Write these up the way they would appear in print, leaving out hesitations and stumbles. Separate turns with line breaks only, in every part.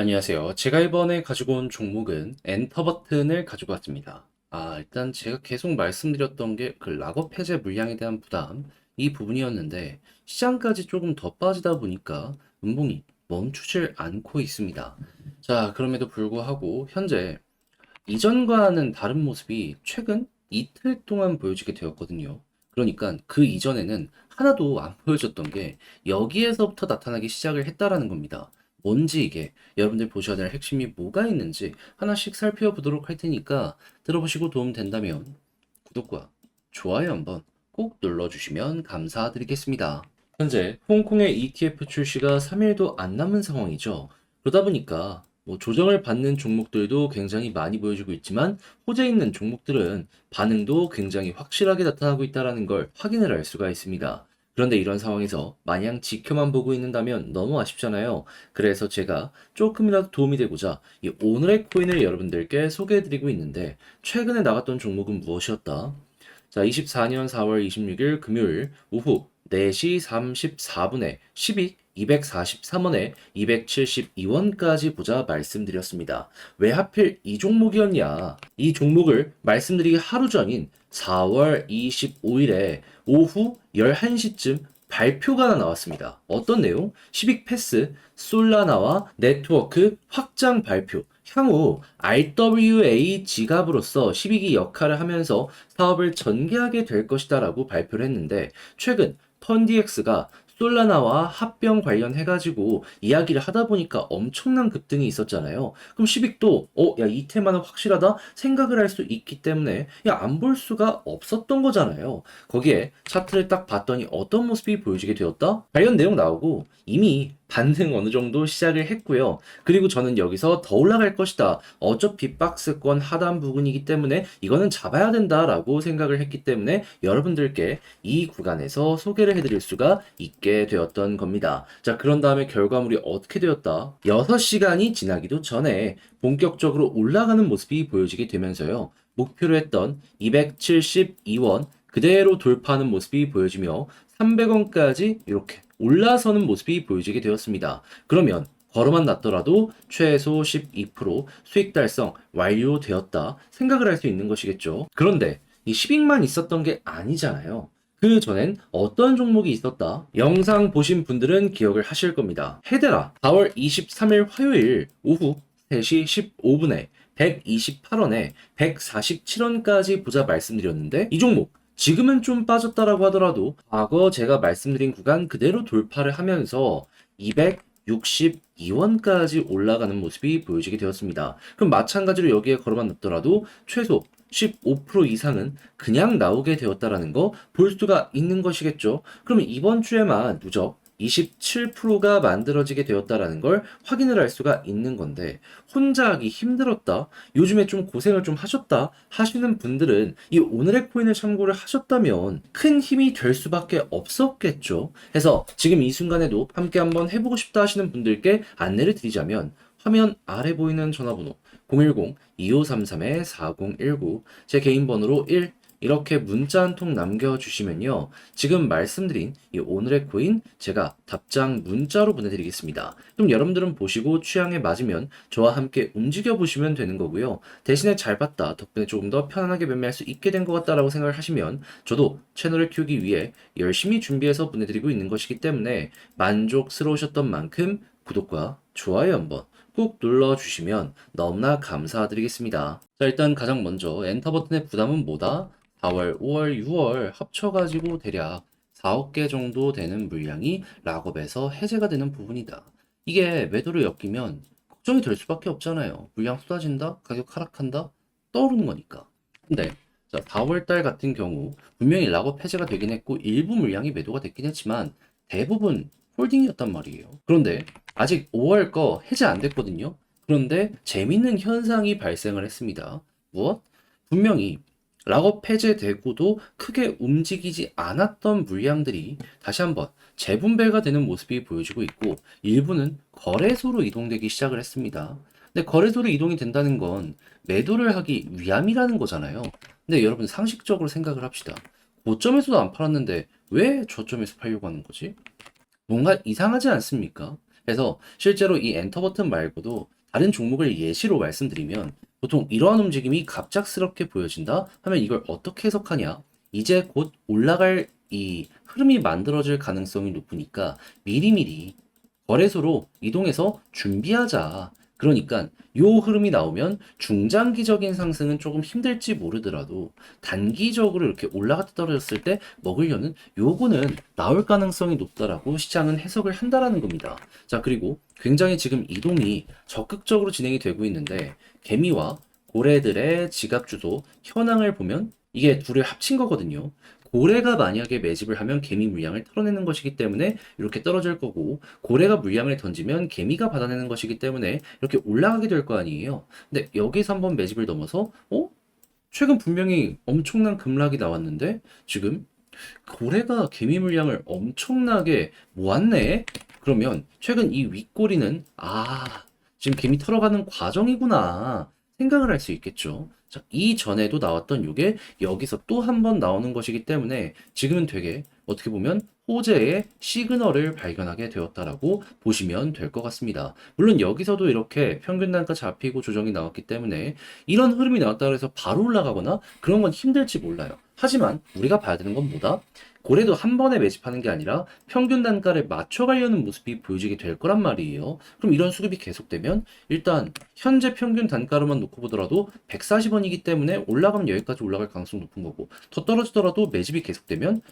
안녕하세요. 제가 이번에 가지고 온 종목은 엔터 버튼을 가지고 왔습니다. 일단 제가 계속 말씀드렸던 게 그 락업 해제 물량에 대한 부담, 이 부분이었는데 시장까지 조금 더 빠지다 보니까 음봉이 멈추질 않고 있습니다. 자, 그럼에도 불구하고 현재 이전과는 다른 모습이 최근 이틀 동안 보여지게 되었거든요. 그러니까 그 이전에는 하나도 안 보여줬던 게 여기에서부터 나타나기 시작을 했다라는 겁니다. 뭔지 이게 여러분들 보셔야 될 핵심이 뭐가 있는지 하나씩 살펴보도록 할 테니까 들어보시고 도움 된다면 구독과 좋아요 한번 꼭 눌러주시면 감사드리겠습니다. 현재 홍콩의 ETF 출시가 3일도 안 남은 상황이죠. 그러다 보니까 조정을 받는 종목들도 굉장히 많이 보여주고 있지만 호재 있는 종목들은 반응도 굉장히 확실하게 나타나고 있다는 걸 확인을 할 수가 있습니다. 그런데 이런 상황에서 마냥 지켜만 보고 있는다면 너무 아쉽잖아요. 그래서 제가 조금이라도 도움이 되고자 이 오늘의 코인을 여러분들께 소개해드리고 있는데 최근에 나갔던 종목은 무엇이었다? 자, 24년 4월 26일 금요일 오후 4시 34분에 12 243원에 272원까지 보자 말씀드렸습니다. 왜 하필 이 종목이었냐? 이 종목을 말씀드리기 하루 전인 4월 25일에 오후 11시쯤 발표가 하나 나왔습니다. 어떤 내용? 시빅 패스, 솔라나와 네트워크 확장 발표. 향후 RWA 지갑으로서 시빅이 역할을 하면서 사업을 전개하게 될 것이다라고 발표를 했는데 최근 펀디엑스가 솔라나와 합병 관련해가지고 이야기를 하다 보니까 엄청난 급등이 있었잖아요. 그럼 시빅도 야, 이 테마는 확실하다 생각을 할 수 있기 때문에 야, 안 볼 수가 없었던 거잖아요. 거기에 차트를 딱 봤더니 어떤 모습이 보여지게 되었다? 관련 내용 나오고 이미 반등 어느 정도 시작을 했고요. 그리고 저는 여기서 더 올라갈 것이다. 어차피 박스권 하단 부분이기 때문에 이거는 잡아야 된다라고 생각을 했기 때문에 여러분들께 이 구간에서 소개를 해드릴 수가 있게 되었던 겁니다. 자, 그런 다음에 결과물이 어떻게 되었다? 6시간이 지나기도 전에 본격적으로 올라가는 모습이 보여지게 되면서요. 목표로 했던 272원 그대로 돌파하는 모습이 보여지며 300원까지 이렇게 올라서는 모습이 보여지게 되었습니다. 그러면 걸어만 났더라도 최소 12% 수익 달성 완료되었다 생각을 할 수 있는 것이겠죠. 그런데 이 10익만 있었던 게 아니잖아요. 그 전엔 어떤 종목이 있었다? 영상 보신 분들은 기억을 하실 겁니다. 헤데라 4월 23일 화요일 오후 3시 15분에 128원에 147원까지 보자 말씀드렸는데 이 종목 지금은 좀 빠졌다라고 하더라도 과거 제가 말씀드린 구간 그대로 돌파를 하면서 262원까지 올라가는 모습이 보여지게 되었습니다. 그럼 마찬가지로 여기에 걸어만 놨더라도 최소 15% 이상은 그냥 나오게 되었다라는 거 볼 수가 있는 것이겠죠. 그러면 이번 주에만 누적 27%가 만들어지게 되었다라는 걸 확인을 할 수가 있는 건데 혼자 하기 힘들었다. 요즘에 좀 고생을 좀 하셨다 하시는 분들은 이 오늘의 코인을 참고를 하셨다면 큰 힘이 될 수밖에 없었겠죠. 그래서 지금 이 순간에도 함께 한번 해보고 싶다 하시는 분들께 안내를 드리자면 화면 아래 보이는 전화번호 010-2533-4019 제 개인 번호로 1 이렇게 문자 한 통 남겨주시면요. 지금 말씀드린 이 오늘의 코인 제가 답장 문자로 보내드리겠습니다. 그럼 여러분들은 보시고 취향에 맞으면 저와 함께 움직여 보시면 되는 거고요. 대신에 잘 봤다 덕분에 조금 더 편안하게 매매할 수 있게 된 것 같다라고 생각을 하시면 저도 채널을 키우기 위해 열심히 준비해서 보내드리고 있는 것이기 때문에 만족스러우셨던 만큼 구독과 좋아요 한번 꾹 눌러주시면 너무나 감사드리겠습니다. 자, 일단 가장 먼저 엔터 버튼의 부담은 뭐다? 4월, 5월, 6월 합쳐가지고 대략 4억 개 정도 되는 물량이 락업에서 해제가 되는 부분이다. 이게 매도를 엮이면 걱정이 될 수밖에 없잖아요. 물량 쏟아진다? 가격 하락한다? 떠오르는 거니까. 근데 자, 4월 달 같은 경우 분명히 락업 해제가 되긴 했고 일부 물량이 매도가 됐긴 했지만 대부분 홀딩이었단 말이에요. 그런데 아직 5월 거 해제 안 됐거든요. 그런데 재밌는 현상이 발생을 했습니다. 무엇? 분명히 락업 해제되고도 크게 움직이지 않았던 물량들이 다시 한번 재분배가 되는 모습이 보여지고 있고 일부는 거래소로 이동되기 시작을 했습니다. 근데 거래소로 이동이 된다는 건 매도를 하기 위함이라는 거잖아요. 근데 여러분 상식적으로 생각을 합시다. 고점에서도 안 팔았는데 왜 저점에서 팔려고 하는 거지? 뭔가 이상하지 않습니까? 그래서 실제로 이 엔터 버튼 말고도 다른 종목을 예시로 말씀드리면 보통 이러한 움직임이 갑작스럽게 보여진다 하면 이걸 어떻게 해석하냐? 이제 곧 올라갈 이 흐름이 만들어질 가능성이 높으니까 미리미리 거래소로 이동해서 준비하자. 그러니까 요 흐름이 나오면 중장기적인 상승은 조금 힘들지 모르더라도 단기적으로 이렇게 올라갔다 떨어졌을 때 먹으려는 요거는 나올 가능성이 높다라고 시장은 해석을 한다라는 겁니다. 자, 그리고 굉장히 지금 이동이 적극적으로 진행이 되고 있는데 개미와 고래들의 지갑 주도 현황을 보면 이게 둘을 합친 거거든요. 고래가 만약에 매집을 하면 개미 물량을 털어내는 것이기 때문에 이렇게 떨어질 거고, 고래가 물량을 던지면 개미가 받아내는 것이기 때문에 이렇게 올라가게 될 거 아니에요. 근데 여기서 한번 매집을 넘어서 최근 분명히 엄청난 급락이 나왔는데 지금 고래가 개미 물량을 엄청나게 모았네? 그러면 최근 이 윗꼬리는 지금 개미 털어가는 과정이구나 생각을 할 수 있겠죠. 자, 이전에도 나왔던 요게 여기서 또 한 번 나오는 것이기 때문에 지금은 되게 어떻게 보면 호재의 시그널을 발견하게 되었다라고 보시면 될 것 같습니다. 물론 여기서도 이렇게 평균 단가 잡히고 조정이 나왔기 때문에 이런 흐름이 나왔다고 해서 바로 올라가거나 그런 건 힘들지 몰라요. 하지만 우리가 봐야 되는 건 뭐다? 고래도 한 번에 매집하는 게 아니라 평균 단가를 맞춰가려는 모습이 보여지게 될 거란 말이에요. 그럼 이런 수급이 계속되면 일단 현재 평균 단가로만 놓고 보더라도 140원이기 때문에 올라가면 여기까지 올라갈 가능성이 높은 거고, 더 떨어지더라도 매집이 계속되면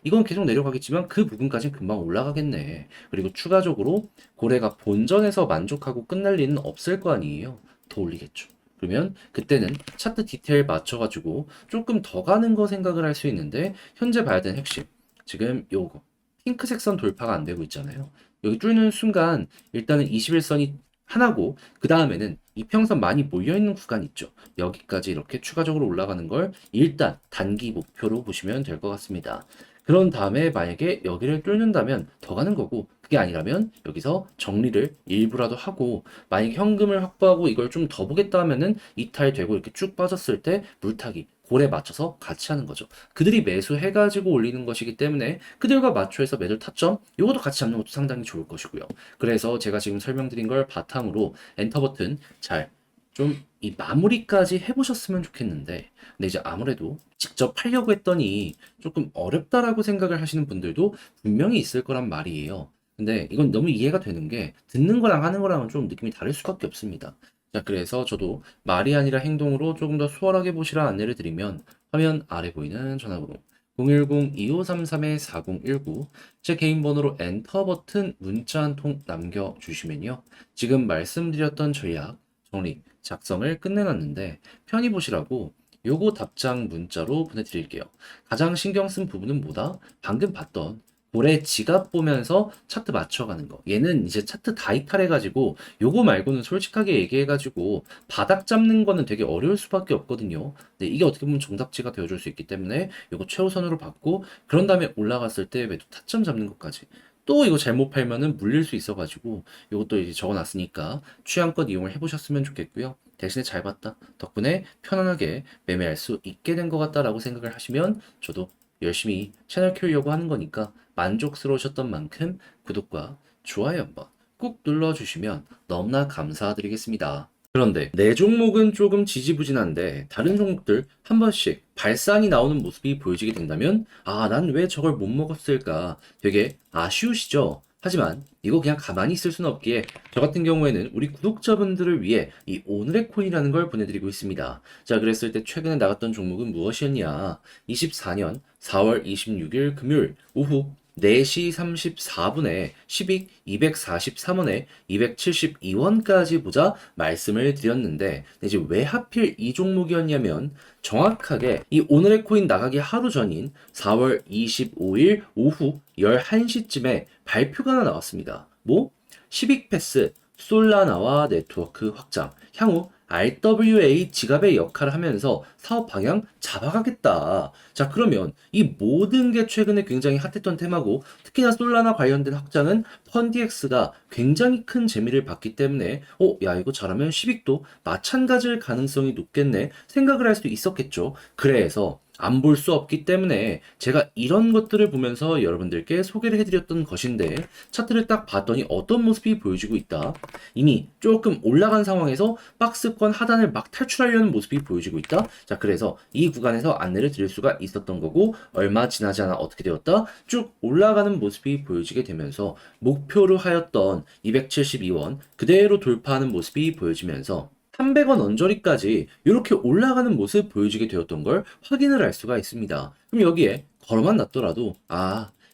이건 계속 내려가겠지만 그 부분까지는 금방 올라가겠네. 그리고 추가적으로 고래가 본전에서 만족하고 끝날 리는 없을 거 아니에요. 더 올리겠죠. 그러면 그때는 차트 디테일 맞춰가지고 조금 더 가는 거 생각을 할 수 있는데, 현재 봐야 되는 핵심 지금 요거 핑크색 선 돌파가 안 되고 있잖아요. 여기 뚫는 순간 일단은 21선이 하나고, 그 다음에는 이평선 많이 몰려있는 구간 있죠. 여기까지 이렇게 추가적으로 올라가는 걸 일단 단기 목표로 보시면 될 것 같습니다. 그런 다음에 만약에 여기를 뚫는다면 더 가는 거고, 그게 아니라면 여기서 정리를 일부라도 하고, 만약 현금을 확보하고 이걸 좀 더 보겠다 하면은 이탈되고 이렇게 쭉 빠졌을 때 물타기 골에 맞춰서 같이 하는 거죠. 그들이 매수해가지고 올리는 것이기 때문에 그들과 맞춰서 매도 타점 이것도 같이 잡는 것도 상당히 좋을 것이고요. 그래서 제가 지금 설명드린 걸 바탕으로 엔터 버튼 잘 좀 이 마무리까지 해보셨으면 좋겠는데, 근데 이제 아무래도 직접 팔려고 했더니 조금 어렵다라고 생각을 하시는 분들도 분명히 있을 거란 말이에요. 근데 이건 너무 이해가 되는 게 듣는 거랑 하는 거랑은 좀 느낌이 다를 수밖에 없습니다. 자, 그래서 저도 말이 아니라 행동으로 조금 더 수월하게 보시라 안내를 드리면, 화면 아래 보이는 전화번호 010-2533-4019 제 개인 번호로 엔터 버튼 문자 한 통 남겨주시면요, 지금 말씀드렸던 전략 정리 작성을 끝내놨는데 편히 보시라고 요거 답장 문자로 보내드릴게요. 가장 신경 쓴 부분은 뭐다? 방금 봤던 올해 지갑 보면서 차트 맞춰가는 거. 얘는 이제 차트 다 이탈해가지고 요거 말고는 솔직하게 얘기해가지고 바닥 잡는 거는 되게 어려울 수밖에 없거든요. 근데 이게 어떻게 보면 정답지가 되어줄 수 있기 때문에 요거 최우선으로 받고, 그런 다음에 올라갔을 때 매도 타점 잡는 것까지. 또 이거 잘못 팔면은 물릴 수 있어가지고 요것도 이제 적어놨으니까 취향껏 이용을 해보셨으면 좋겠고요. 대신에 잘 봤다, 덕분에 편안하게 매매할 수 있게 된 것 같다라고 생각을 하시면 저도 열심히 채널 키우려고 하는 거니까 만족스러우셨던 만큼 구독과 좋아요 한번 꾹 눌러주시면 너무나 감사드리겠습니다. 그런데 내 종목은 조금 지지부진한데 다른 종목들 한 번씩 발상이 나오는 모습이 보여지게 된다면, 난 왜 저걸 못 먹었을까 되게 아쉬우시죠? 하지만 이거 그냥 가만히 있을 수는 없기에 저 같은 경우에는 우리 구독자분들을 위해 이 오늘의 코인이라는 걸 보내드리고 있습니다. 자, 그랬을 때 최근에 나갔던 종목은 무엇이었냐? 24년 4월 26일 금요일 오후 4시 34분에 10익 243원에 272원까지 보자 말씀을 드렸는데, 이제 왜 하필 이 종목이었냐면 정확하게 이 오늘의 코인 나가기 하루 전인 4월 25일 오후 11시쯤에 발표가 하나 나왔습니다. 뭐? 10익 패스, 솔라나와 네트워크 확장, 향후 RWA 지갑의 역할을 하면서 사업 방향 잡아가겠다. 자, 그러면 이 모든 게 최근에 굉장히 핫했던 테마고, 특히나 솔라나 관련된 확장은 펀디엑스가 굉장히 큰 재미를 봤기 때문에 야, 이거 잘하면 10익도 마찬가지일 가능성이 높겠네 생각을 할 수도 있었겠죠. 그래서 안 볼 수 없기 때문에 제가 이런 것들을 보면서 여러분들께 소개를 해드렸던 것인데 차트를 딱 봤더니 어떤 모습이 보여지고 있다. 이미 조금 올라간 상황에서 박스권 하단을 막 탈출하려는 모습이 보여지고 있다. 자, 그래서 이 구간에서 안내를 드릴 수가 있었던 거고 얼마 지나지 않아 어떻게 되었다? 쭉 올라가는 모습이 보여지게 되면서 목표로 하였던 272원 그대로 돌파하는 모습이 보여지면서 300원 언저리까지 이렇게 올라가는 모습 보여지게 되었던 걸 확인을 할 수가 있습니다. 그럼 여기에 걸어만 놨더라도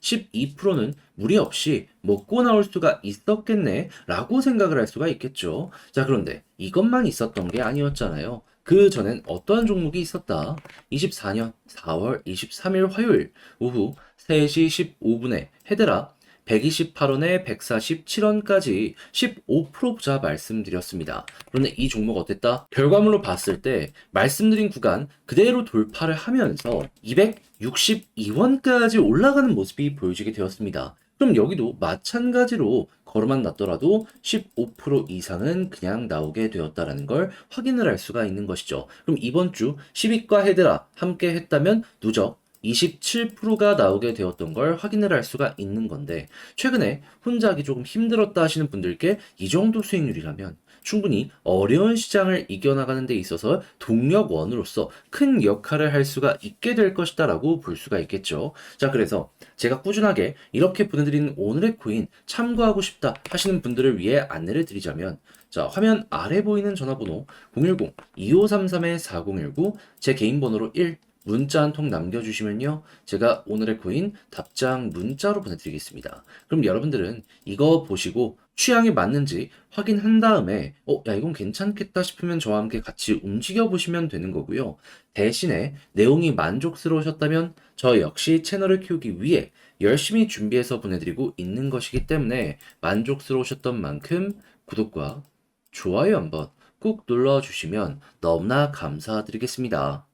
12%는 무리 없이 먹고 나올 수가 있었겠네 라고 생각을 할 수가 있겠죠. 자, 그런데 이것만 있었던 게 아니었잖아요. 그 전엔 어떠한 종목이 있었다? 24년 4월 23일 화요일 오후 3시 15분에 헤드라 128원에 147원까지 15% 보자 말씀드렸습니다. 그런데 이 종목 어땠다? 결과물로 봤을 때 말씀드린 구간 그대로 돌파를 하면서 262원까지 올라가는 모습이 보여지게 되었습니다. 그럼 여기도 마찬가지로 걸어만 놨더라도 15% 이상은 그냥 나오게 되었다라는 걸 확인을 할 수가 있는 것이죠. 그럼 이번 주 10위과 헤드라 함께 했다면 누적 27%가 나오게 되었던 걸 확인을 할 수가 있는 건데 최근에 혼자 하기 조금 힘들었다 하시는 분들께 이 정도 수익률이라면 충분히 어려운 시장을 이겨나가는 데 있어서 동력원으로서 큰 역할을 할 수가 있게 될 것이다 라고 볼 수가 있겠죠. 자, 그래서 제가 꾸준하게 이렇게 보내드리는 오늘의 코인 참고하고 싶다 하시는 분들을 위해 안내를 드리자면 자, 화면 아래 보이는 전화번호 010-2533-4019 제 개인 번호로 1 문자 한 통 남겨주시면요. 제가 오늘의 코인 답장 문자로 보내드리겠습니다. 그럼 여러분들은 이거 보시고 취향에 맞는지 확인한 다음에 야, 이건 괜찮겠다 싶으면 저와 함께 같이 움직여 보시면 되는 거고요. 대신에 내용이 만족스러우셨다면 저 역시 채널을 키우기 위해 열심히 준비해서 보내드리고 있는 것이기 때문에 만족스러우셨던 만큼 구독과 좋아요 한번 꾹 눌러주시면 너무나 감사드리겠습니다.